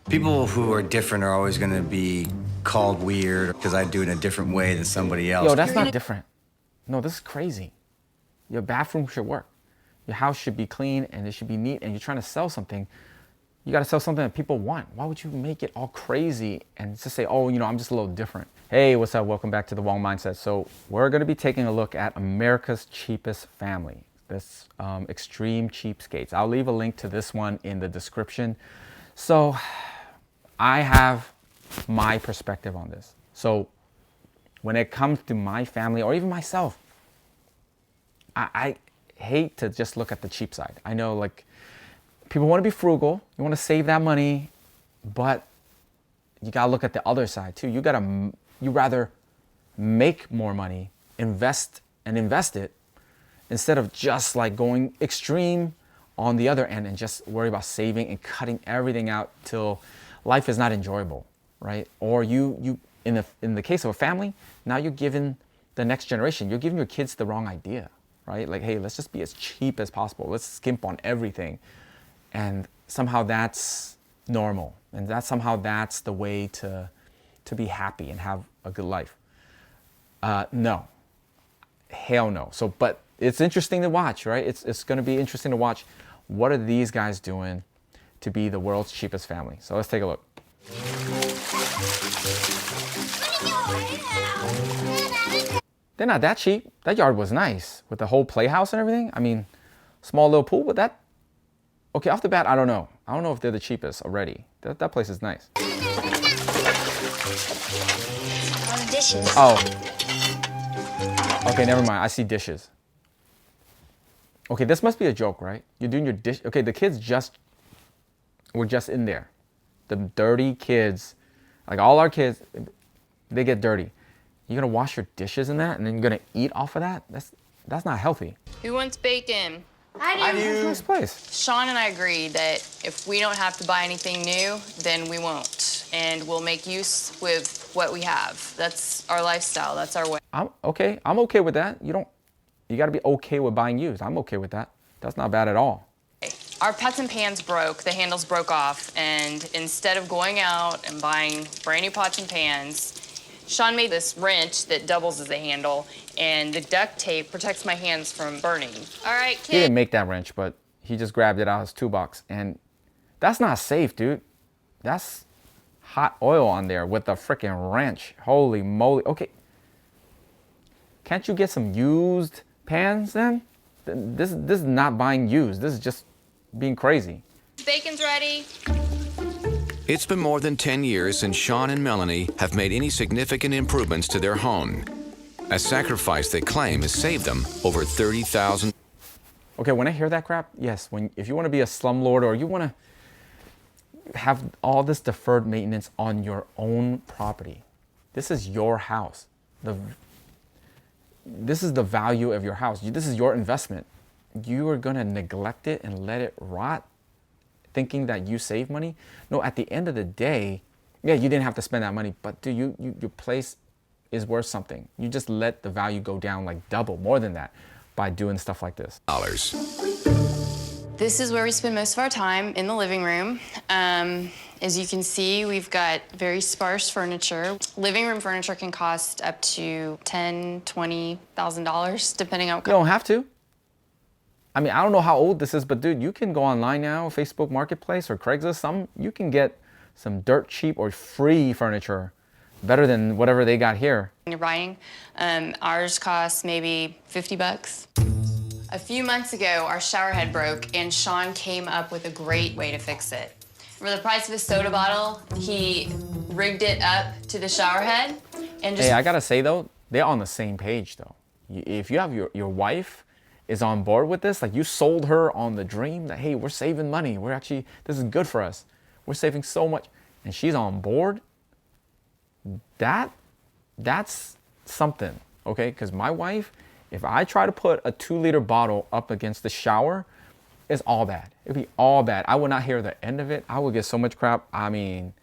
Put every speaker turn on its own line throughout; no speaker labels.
People who are different are always going to be called weird because I do it in a different way than somebody else.
Yo, that's not different. No, this is crazy. Your bathroom should work. Your house should be clean and it should be neat, and you're trying to sell something. You got to sell something that people want. Why would you make it all crazy and just say, oh, I'm just a little different? Hey, what's up? Welcome back to The Wong Mindset. So we're going to be taking a look at America's Cheapest Family, this extreme cheapskates. I'll leave a link to this one in the description. So I have my perspective on this. So when it comes to my family or even myself, I hate to just look at the cheap side. I know, like, people want to be frugal, you want to save that money, but you got to look at the other side too. You rather make more money, invest it, instead of just like going extreme on the other end and just worry about saving and cutting everything out till life is not enjoyable, right? Or you in the case of a family, now you're giving the next generation, you're giving your kids the wrong idea, right? Like, hey, let's just be as cheap as possible. Let's skimp on everything. And somehow that's normal. And that's the way to be happy and have a good life. No, hell no. So, but it's interesting to watch, right? It's going to be interesting to watch. What are these guys doing to be the world's cheapest family? So let's take a look. They're not that cheap. That yard was nice with the whole playhouse and everything. I mean, small little pool, but that, okay, off the bat, I don't know. I don't know if they're the cheapest already. That place is nice.
Dishes.
Oh. Okay, never mind. I see dishes. Okay, this must be a joke, right? You're doing your dish. Okay, the kids were just in there. The dirty kids, like all our kids, they get dirty. You're gonna wash your dishes in that, and then you're gonna eat off of that? That's not healthy.
Who wants bacon?
I do.
Nice place.
Sean and I agreed that if we don't have to buy anything new, then we won't. And we'll make use with what we have. That's our lifestyle, that's our way.
I'm okay with that. You gotta be okay with buying used. I'm okay with that. That's not bad at all.
Our pots and pans broke, the handles broke off, and instead of going out and buying brand new pots and pans, Sean made this wrench that doubles as a handle, and the duct tape protects my hands from burning. All right,
He didn't
kid.
make that wrench, but he just grabbed it out of his toolbox, and that's not safe, dude. That's hot oil on there with a freaking wrench. Holy moly. Okay. Can't you get some used pans then? This is not buying used. This is just being crazy.
Bacon's ready.
It's been more than 10 years since Sean and Melanie have made any significant improvements to their home. A sacrifice they claim has saved them over $30,000.
Okay, when I hear that crap, yes, if you want to be a slumlord or you want to have all this deferred maintenance on your own property, this is your house. This is the value of your house. This is your investment. You are going to neglect it and let it rot thinking that you save money? No, at the end of the day, yeah, you didn't have to spend that money, but dude, your place is worth something. You just let the value go down like double, more than that, by doing stuff like this.
This is where we spend most of our time, in the living room. As you can see, we've got very sparse furniture. Living room furniture can cost up to $10,000, $20,000, depending on what
You don't have to. I mean, I don't know how old this is, but dude, you can go online now, Facebook Marketplace or Craigslist. You can get some dirt cheap or free furniture, better than whatever they got here.
you're buying. Ours costs maybe 50 bucks. A few months ago, our shower head broke, and Sean came up with a great way to fix it. For the price of a soda bottle, he rigged it up to the shower head and just...
Hey, I gotta say though, they're on the same page though. If you have your wife is on board with this, like you sold her on the dream that, hey, we're saving money. This is good for us. We're saving so much. And she's on board. That's something, okay? Because my wife, if I try to put a 2-liter bottle up against the shower, it's all bad. It'd be all bad. I would not hear the end of it. I would get so much crap. I mean,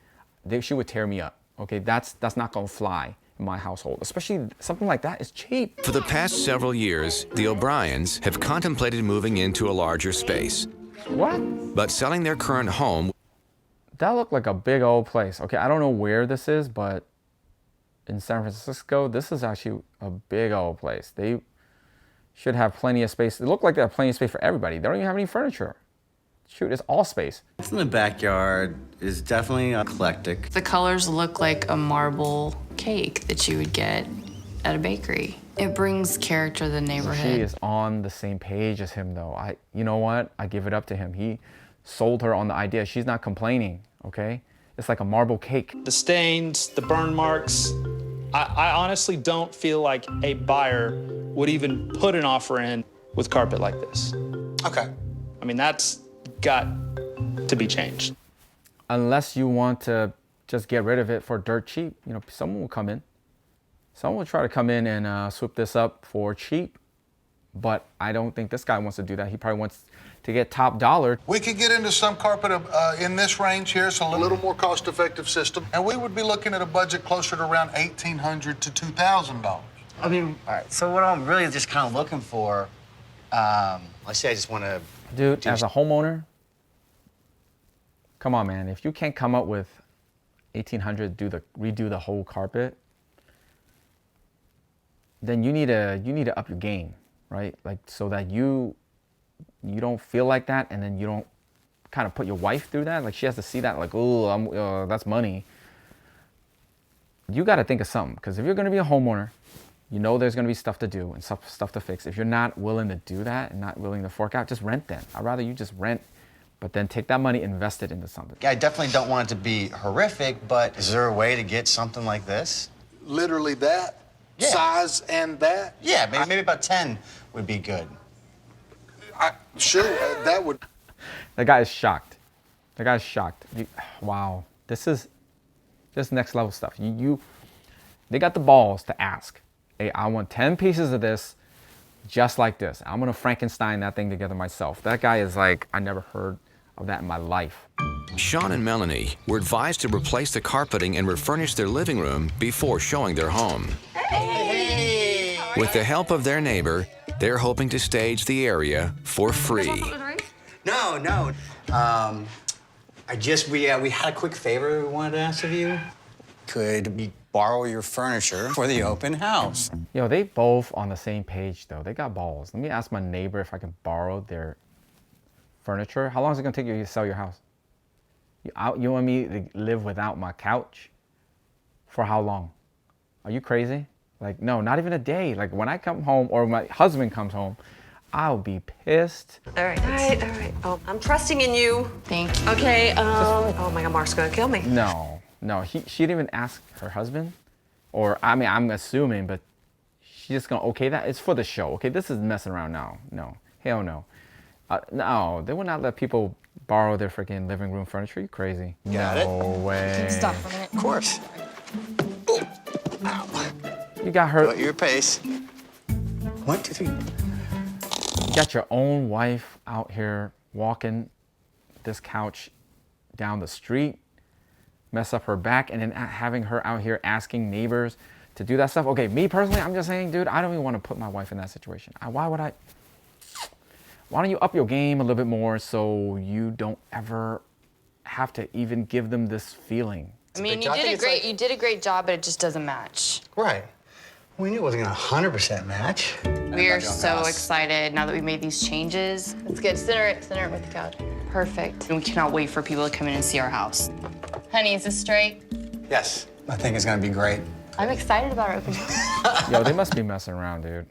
she would tear me up, okay? That's not gonna fly in my household, especially something like that is cheap.
For the past several years, the O'Briens have contemplated moving into a larger space.
What?
But selling their current home
That looked like a big old place. Okay, I don't know where this is, but in San Francisco, this is actually a big old place. They should have plenty of space. It looked like they have plenty of space for everybody. They don't even have any furniture. Shoot, it's all space.
It's in the backyard is definitely eclectic.
The colors look like a marble cake that you would get at a bakery. It brings character to the neighborhood.
She is on the same page as him, though. You know what? I give it up to him. He sold her on the idea. She's not complaining, okay? It's like a marble cake.
The stains, the burn marks. I honestly don't feel like a buyer would even put an offer in with carpet like this.
Okay.
I mean, that's got to be changed.
Unless you want to just get rid of it for dirt cheap. You know, someone will come in. Someone will try to come in and swoop this up for cheap. But I don't think this guy wants to do that. He probably wants to get top dollar.
We could get into some carpet in this range here. It's a little more cost-effective system. And we would be looking at a budget closer to around $1,800 to $2,000.
I mean, all right, so what I'm really just kind of looking for, let's say I just want to...
Dude, as a homeowner, come on, man. If you can't come up with $1,800 to redo the whole carpet, then you need to up your game, right? Like, so that you don't feel like that, and then you don't kind of put your wife through that. Like, she has to see that, like, oh, that's money. You got to think of something, because if you're going to be a homeowner, you know there's going to be stuff to do and stuff to fix. If you're not willing to do that and not willing to fork out, just rent then. I'd rather you just rent, but then take that money, invest it into something.
I definitely don't want it to be horrific, but is there a way to get something like this?
Literally that?
Yeah.
Size and that?
Yeah, maybe about 10 would be good.
Sure, that would...
The guy is shocked. The guy's shocked. Wow, this is next level stuff. They got the balls to ask, hey, I want 10 pieces of this, just like this. I'm gonna Frankenstein that thing together myself. That guy is like, I never heard of that in my life.
Sean and Melanie were advised to replace the carpeting and refurnish their living room before showing their home.
Hey!
With the help of their neighbor, they're hoping to stage the area for free.
No. We had a quick favor we wanted to ask of you. Could we borrow your furniture for the open house?
Yo, they both on the same page though. They got balls. Let me ask my neighbor if I can borrow their furniture. How long is it gonna take you to sell your house? You want me to live without my couch? For how long? Are you crazy? Like, no, not even a day. Like, when I come home or my husband comes home, I'll be pissed.
All right. Oh, I'm trusting in you.
Thank you.
Okay, oh my God, Mark's gonna kill me.
No, she didn't even ask her husband. Or, I mean, I'm assuming, but she's just gonna okay that. It's for the show, okay? This is messing around now. No, hell no. No, they would not let people borrow their freaking living room furniture. You crazy?
Got it.
No way.
Stop for a minute.
Of course.
You got her.
Go at your pace. 1, 2, 3.
You got your own wife out here walking this couch down the street, mess up her back, and then having her out here asking neighbors to do that stuff. Okay, me personally, I'm just saying, dude, I don't even want to put my wife in that situation. Why don't you up your game a little bit more so you don't ever have to even give them this feeling?
I mean, you did a great job, but it just doesn't match.
Right. We knew it wasn't gonna 100% match.
We are so excited now that we made these changes. Let's get center it with the couch. Perfect. And we cannot wait for people to come in and see our house. Honey, is this straight?
Yes. I think it's gonna be great.
I'm excited about our open house.
Yo, they must be messing around, dude.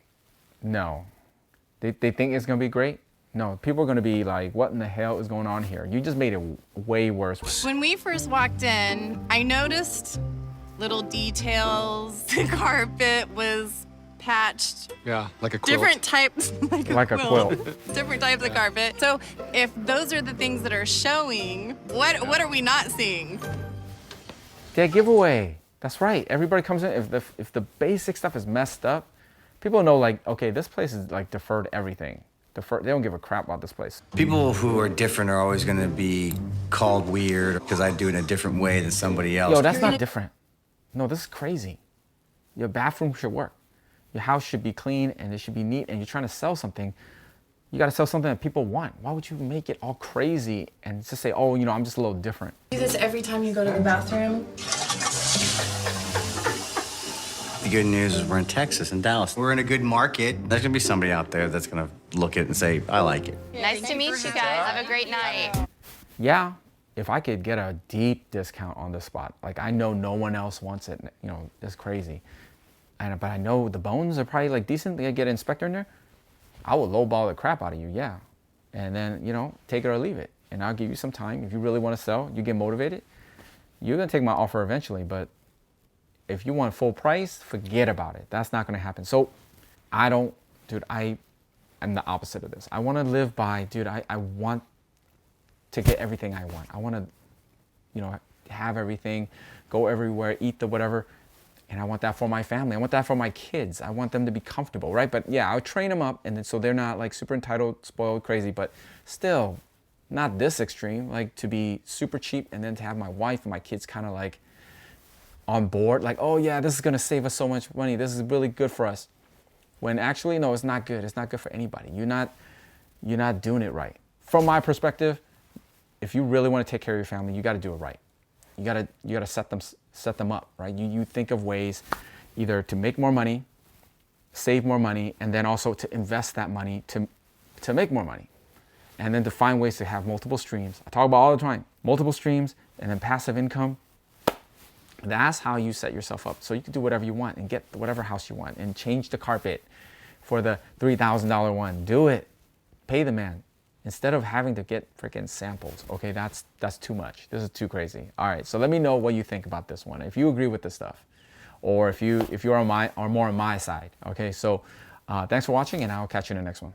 No. They think it's gonna be great? No, people are gonna be like, what in the hell is going on here? You just made it way worse.
When we first walked in, I noticed little details. The carpet was patched.
Yeah, like a quilt.
Different types,
Like a quilt.
Different types of carpet. So if those are the things that are showing, what are we not seeing?
Their giveaway. That's right. Everybody comes in. If the basic stuff is messed up, people know, like, okay, this place is like deferred everything. They don't give a crap about this place.
People who are different are always gonna be called weird because I do it in a different way than somebody else.
Yo, that's not different. No, this is crazy. Your bathroom should work. Your house should be clean and it should be neat, and you're trying to sell something. You got to sell something that people want. Why would you make it all crazy and just say, oh, you know, I'm just a little different?
Do this every time you go to the bathroom?
The good news is we're in Texas and Dallas. We're in a good market. There's gonna be somebody out there that's gonna look at it and say, I like it.
Nice to meet you guys. Have a great night.
Yeah, if I could get a deep discount on this spot, like I know no one else wants it, you know, it's crazy. But I know the bones are probably like decent. They get an inspector in there. I will lowball the crap out of you, yeah. And then, you know, take it or leave it. And I'll give you some time. If you really want to sell, you get motivated, you're going to take my offer eventually. But if you want full price, forget about it. That's not going to happen. So I don't, dude, I'm the opposite of this. I want to live by, dude, I want to get everything I want. I want to, you know, have everything, go everywhere, eat the whatever. And I want that for my family. I want that for my kids. I want them to be comfortable, right? But yeah, I'll train them up, and then so they're not like super entitled, spoiled, crazy, but still not this extreme, like to be super cheap and then to have my wife and my kids kind of like on board, like, oh yeah, this is gonna save us so much money. This is really good for us. When actually, no, it's not good. It's not good for anybody. You're not doing it right. From my perspective, if you really want to take care of your family, you got to do it right. You gotta set them up, right? You think of ways either to make more money, save more money, and then also to invest that money to make more money. And then to find ways to have multiple streams. I talk about all the time, multiple streams and then passive income. That's how you set yourself up. So you can do whatever you want and get whatever house you want and change the carpet for the $3,000 one. Do it. Pay the man. Instead of having to get freaking samples, okay, that's too much. This is too crazy. All right, so let me know what you think about this one. If you agree with this stuff, or if you're on more on my side, okay. So thanks for watching, and I'll catch you in the next one.